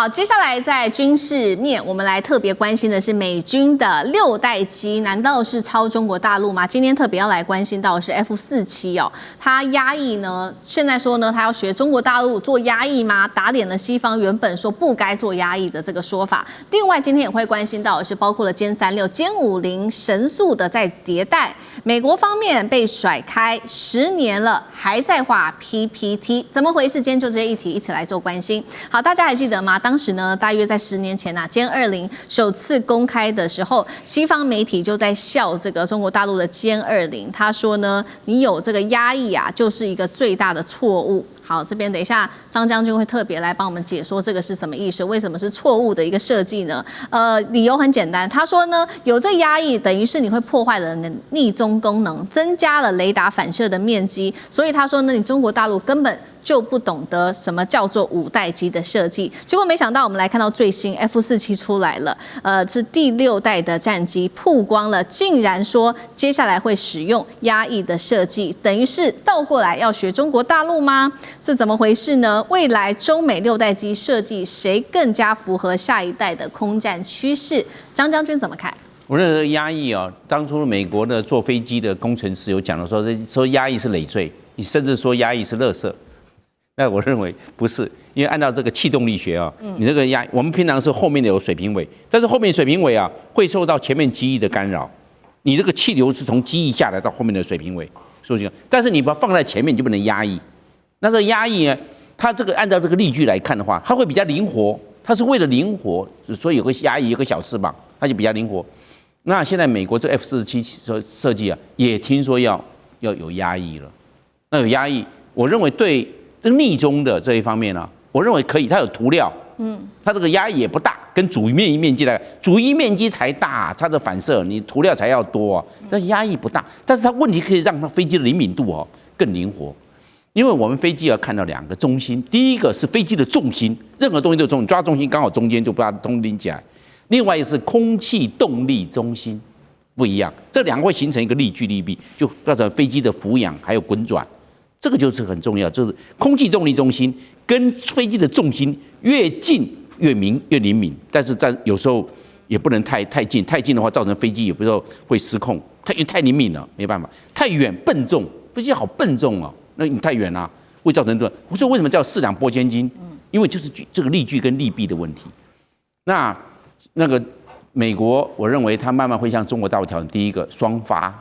好，接下來在軍事面，我們來特別關心的是美軍的6代機，難道是抄中國大陸嗎？今天特別要來關心到的是 F-47哦，它壓抑呢，現在說呢，它要學中國大陸做壓抑嗎？打臉了西方原本說不該做壓抑的這個說法。另外，今天也會關心到的是，包括了殲36、殲50神速的在迭代，美國方面被甩開10年了，還在畫 PPT， 怎麼回事？今天就這些議題一起來做關心。好，大家還記得嗎？當時呢，大約在10年前殲20首次公開的時候，西方媒體就在笑這個中國大陸的殲20，他說呢，你有這個壓抑啊，就是一個最大的錯誤。好，這邊等一下張將軍會特別來幫我們解說這個是什麼意思，為什麼是錯誤的一個設計呢？理由很簡單，他說呢，有這壓抑等於是你會破壞了你的匿蹤功能，增加了雷達反射的面積，所以他說呢，你中國大陸根本就不懂得什麼叫做5代機的設計。結果沒想到我們來看到最新 F-47出來了，是第6代的戰機曝光了，竟然說接下來會使用壓抑的設計，等於是倒過來要學中國大陸嗎？是怎麼回事呢？未來中美6代機設計誰更加符合下一代的空戰趨勢？張將軍怎麼看？我認為壓抑啊，當初美國的坐飛機的工程師有講的說壓抑是累贅，你甚至說壓抑是垃圾。那我認為不是，因為按照這個氣動力學啊，你這個壓，我們平常是後面有水平尾，但是後面水平尾啊會受到前面機翼的干擾，你這個氣流是從機翼下來到後面的水平尾，所以但是你把它放在前面，你就不能壓抑。那这個壓抑呢，它這個按照這個例句來看的話，它會比較靈活，它是為了靈活，所以有個壓抑，有個小翅膀，它就比較靈活。那現在美國這 F-47設計啊，也聽說要有壓抑了。那有壓抑，我認為對這個匿蹤的這一方面呢、啊，我認為可以，它有塗料，它這個壓抑也不大，跟主翼面積來，主翼面積才大，它的反射你塗料才要多啊，但壓抑不大，但是它問題可以讓它飛機的靈敏度哦更靈活。因為我們飛機要看到2個中心，第一個是飛機的重心，任何東西都有重心，抓重心剛好中間就把它通拎起來。另外一個是空氣動力中心，不一樣，這2個會形成一個力矩力臂，就造成飛機的俯仰還有滾轉，這個就是很重要，就是空氣動力中心跟飛機的重心越近越靈敏，但是有時候也不能太近，太近的話造成飛機有時候會失控，太靈敏了沒辦法，太遠笨重，飛機好笨重哦。那你太遠了，會造成這個。我說為什麼叫4兩撥千斤？因為就是這個力矩跟力臂的問題。那個美國，我認為它慢慢會向中國大陸挑戰第一個雙發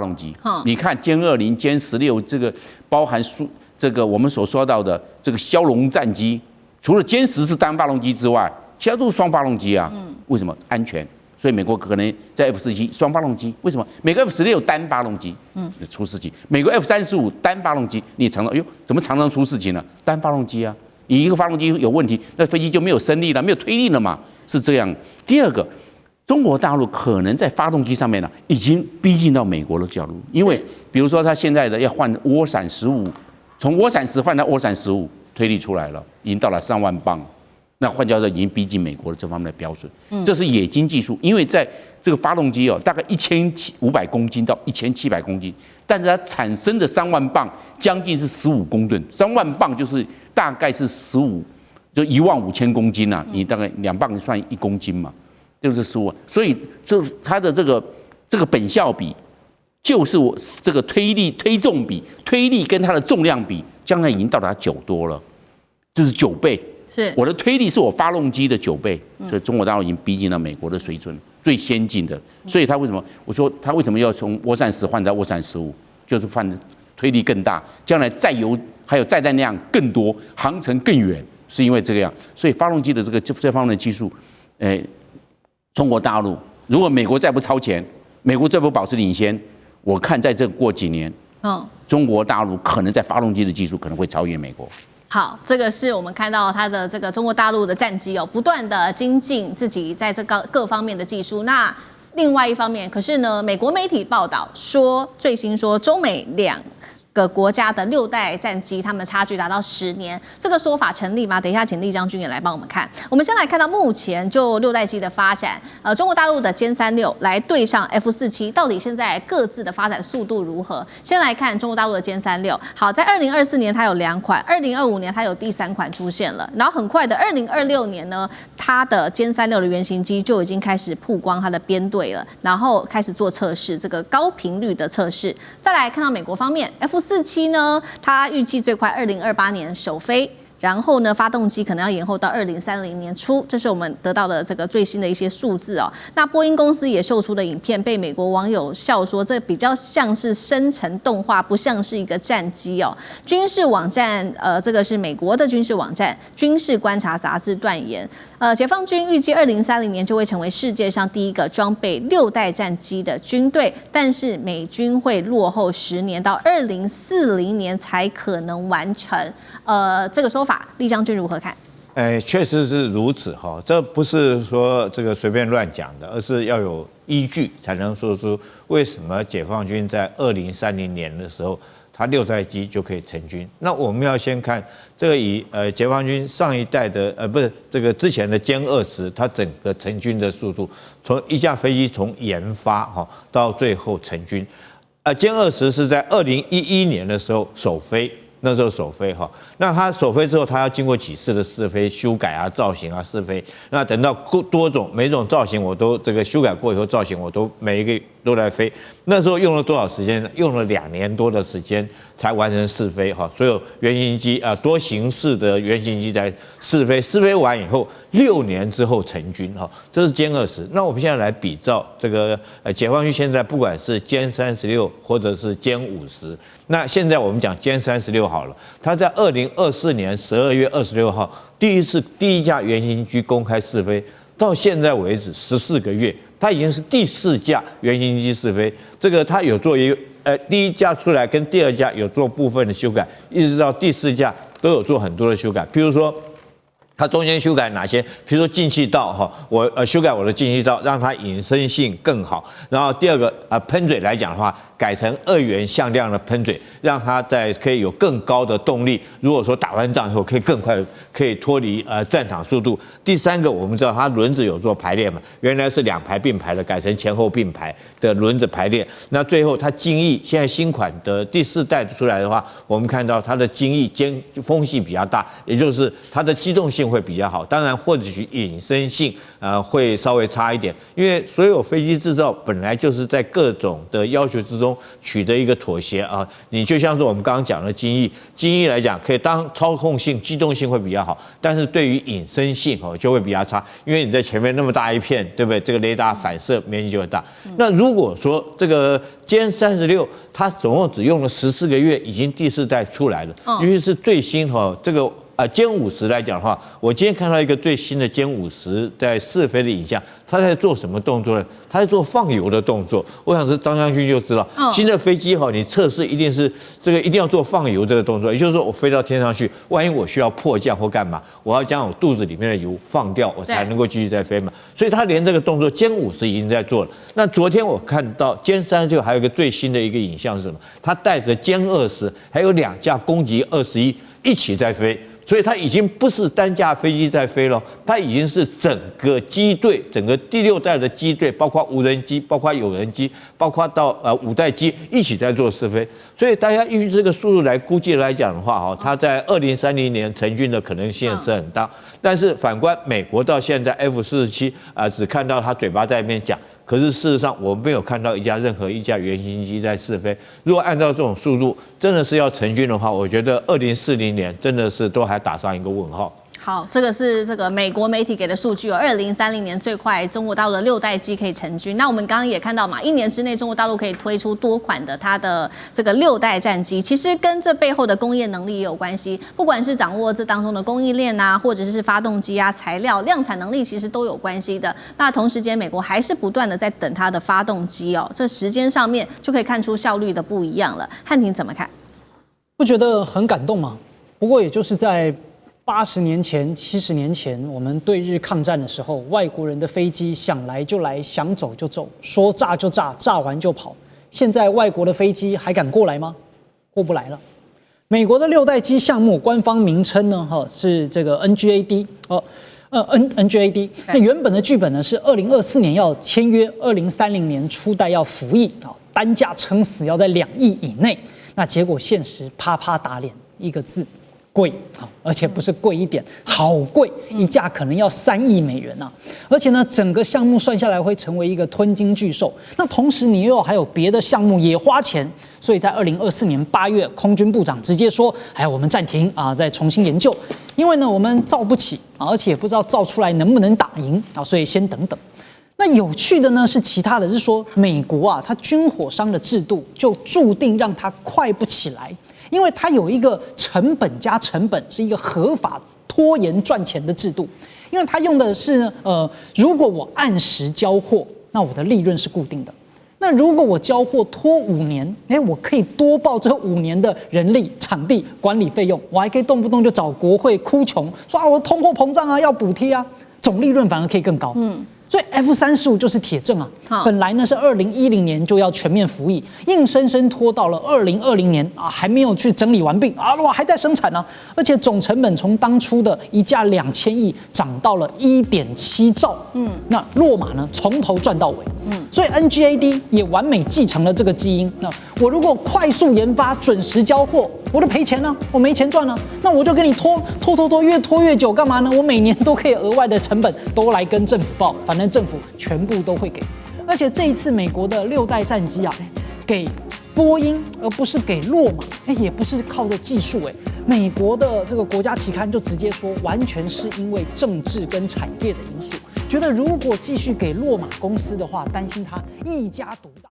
動機。你看殲20、殲16這個包含這個我們所說到的這個梟龍戰機，除了殲10是單發動機之外，其他都是雙發動機啊。為什麼？安全。所以美國可能在 F-47雙發動機，為什麼？美國 F-16單發動機，出事情。美國 F-35單發動機，你也常常，哎呦，怎麼常常出事情呢？單發動機啊，你一個發動機有問題，那飛機就沒有升力了，沒有推力了嘛，是這樣。第二個，中國大陸可能在發動機上面呢，已經逼近到美國的角度，因為比如說他現在的要換渦閃15，從渦閃10換到渦閃15，推力出來了，已經到了3萬磅。那換句話說，已經逼近美國的這方面的標準，這是冶金技術。因為在這個發動機哦，大概1500公斤到1700公斤，但是它產生的3萬磅將近是15公噸，3萬磅就是大概是就15000公斤啊，你大概2磅算1公斤嘛，就是15萬。所以它的這個本效比，就是我這個推重比，推力跟它的重量比，将來已經到達9多了，就是9倍。是我的推力是我發動機的9倍，所以中國大陸已經逼近了美國的水準，最先進的。所以他為什麼我說他為什麼要從渦閃10換到渦閃15，就是換推力更大，將來載油還有載彈量更多，航程更遠，是因為這個樣。所以發動機的這方面的技術，中國大陸如果美國再不超前，美國再不保持領先，我看在這過幾年，中國大陸可能在發動機的技術可能會超越美國。好，這個是我們看到它的這個中國大陸的戰機哦，不斷的精進自己在這各方面的技術。那另外一方面，可是呢，美國媒體報道說，最新說中美個國家的6代戰機，他們差距達到10年，這個說法成立嗎？等一下，請酈將軍也來幫我們看。我們先來看到目前就6代機的發展，中国大陸的殲36來對上 F47，到底現在各自的發展速度如何？先來看中國大陸的殲36，好，在2024年它有2款，2025年它有第3款出現了，然後很快的2026年呢，它的殲36的原型機就已經開始曝光它的編隊了，然後開始做測試，這個高頻率的測試。再來看到美國方面 ，F47呢，它預計最快2028年首飛。然後呢，發動機可能要延後到2030年初，這是我們得到的這個最新的一些數字哦。那波音公司也秀出的影片，被美國網友笑說，這比較像是生成動畫，不像是一個戰機哦。軍事網站，這個是美國的軍事網站《軍事觀察》雜誌斷言，解放軍預計2030年就會成為世界上第一個裝備6代戰機的軍隊，但是美軍會落後10年，到2040年才可能完成。這個說法，酈將軍如何看？確實是如此哈，這不是說這個隨便亂講的，而是要有依據才能說出為什麼解放軍在2030年的時候，它6代機就可以成軍。那我們要先看這個以解放軍上一代的不是這個之前的殲20，它整個成軍的速度，從一架飛機從研發哈到最後成軍，殲20是在2011年的時候首飛。那時候首飛哈，那它首飛之後，它要經過幾次的試飛、修改啊、造型啊、試飛。那等到多種每種造型我都這個修改過以後，造型我都每一個都來飛。那時候用了多少时間？用了2年多的時間才完成試飛哈。所有原型機多形式的原型機在試飛，試飛完以後6年之後成軍哈。這是殲20。那我們現在來比照這個解放軍現在不管是殲36或者是殲50。那現在我們講殲36好了，它在2024年12月26號第一架原型機公開試飛，到現在為止14個月，它已經是第4架原型機試飛。這個它有做第1架出來跟第2架有做部分的修改，一直到第4架都有做很多的修改，譬如說。它中間修改哪些？比如說进氣道哈，我修改我的进氣道，讓它隱身性更好。然後第2個噴嘴來講的話，改成2元向量的噴嘴，讓它可以有更高的動力。如果說打完仗以後可以更快，可以脫離戰場速度。第3個我們知道它輪子有做排列嘛，原來是2排並排的，改成前後並排的輪子排列。那最後它襟翼現在新款的第4代出來的話，我們看到它的襟翼風系比較大，也就是它的機動性會比較好，當然或許隱身性會稍微差一點，因為所有飛機製造本來就是在各種的要求之中取得一個妥協啊。你就像是我們剛剛講的襟翼來講，可以當操控性、機動性會比較好，但是對於隱身性就會比較差，因為你在前面那麼大一片，對不對？這個雷達反射面積就很大。那如果說這個殲36，它總共只用了14個月，已經第4代出來了，尤其是最新這個。殲50來講的話，我今天看到一個最新的殲50在試飛的影像，他在做什麼動作呢？他在做放油的動作。我想是張將軍就知道，新的飛機你測試一定是一定要做放油這個動作，也就是說我飛到天上去，萬一我需要迫降或幹嘛，我要將我肚子裡面的油放掉，我才能夠繼續再飛嘛。所以他連這個動作殲50已經在做了。那昨天我看到殲36還有一個最新的一個影像是什麼？他帶着殲20還有2架攻擊21一起在飛。所以它已經不是單架飛機在飛了，它已經是整個機隊，整個第6代的機隊，包括無人機，包括有人機，包括到5代機一起在做試飛。所以大家依這個速度來估計來講的話，它在2030年成軍的可能性是很大。但是反觀美國到現在 F47只看到他嘴巴在那邊講，可是事實上我沒有看到任何一架原型機在試飛。如果按照這種速度，真的是要成軍的話，我覺得2040年真的是都還打上一個問號。好，這個是這個美國媒體給的數據哦，2030年最快中國大陸的6代機可以成軍。那我們剛剛也看到嘛，1年之內中國大陸可以推出多款的它的這個6代戰機，其實跟這背後的工業能力也有關係。不管是掌握這當中的供應鏈啊，或者是發動機啊、材料、量產能力，其實都有關係的。那同時間，美國還是不斷的在等它的發動機哦，這時間上面就可以看出效率的不一樣了。漢庭怎麼看？不覺得很感動嗎？不過也就是在80年前、70年前，我們對日抗戰的時候，外國人的飛機想來就來，想走就走，說炸就炸，炸完就跑。現在外國的飛機還敢過來嗎？過不來了。美國的6代機項目官方名稱呢，是这個 NGAD NGAD。那原本的劇本呢是2024年要簽約，2030年初代要服役啊，單價撐死要在2億以內。那結果現實啪啪打臉，1個字。貴，而且不是貴一點，好貴，一架可能要3億美元啊！而且呢，整個項目算下來會成為一個吞金巨獸。那同時你又還有別的項目也花錢，所以在2024年8月，空軍部長直接說：“哎，我們暫停啊，再重新研究，因為呢我們造不起啊，而且也不知道造出來能不能打贏啊，所以先等等。”那有趣的呢是其他的，是說美國啊，它軍火商的制度就注定讓它快不起來。因為它有一個成本加成本，是一個合法拖延賺錢的制度。因為它用的是如果我按時交貨，那我的利潤是固定的。那如果我交貨拖5年，我可以多報這5年的人力、場地、管理費用，我還可以動不动就找國會哭窮，說啊我通貨膨脹啊要補貼啊，總利潤反而可以更高。所以 F-35就是鐵證啊，本來呢是2010年就要全面服役，硬生生拖到了2020年啊，還沒有去整理完畢啊，哇還在生產呢，而且總成本從當初的一架2000億漲到了1.7兆，那落馬呢從頭賺到尾，所以 NGAD 也完美繼承了這個基因。那我如果快速研發、準時交貨，我就賠錢呢，我沒錢賺了，那我就跟你拖，越拖越久，幹嘛呢？我每年都可以額外的成本都來跟政府報，反正政府全部都會給。而且這一次美國的6代戰機啊，給波音而不是給洛馬，也不是靠着技術，美國的這個國家期刊就直接說，完全是因為政治跟產業的因素，覺得如果繼續給洛馬公司的話，擔心它一家獨大。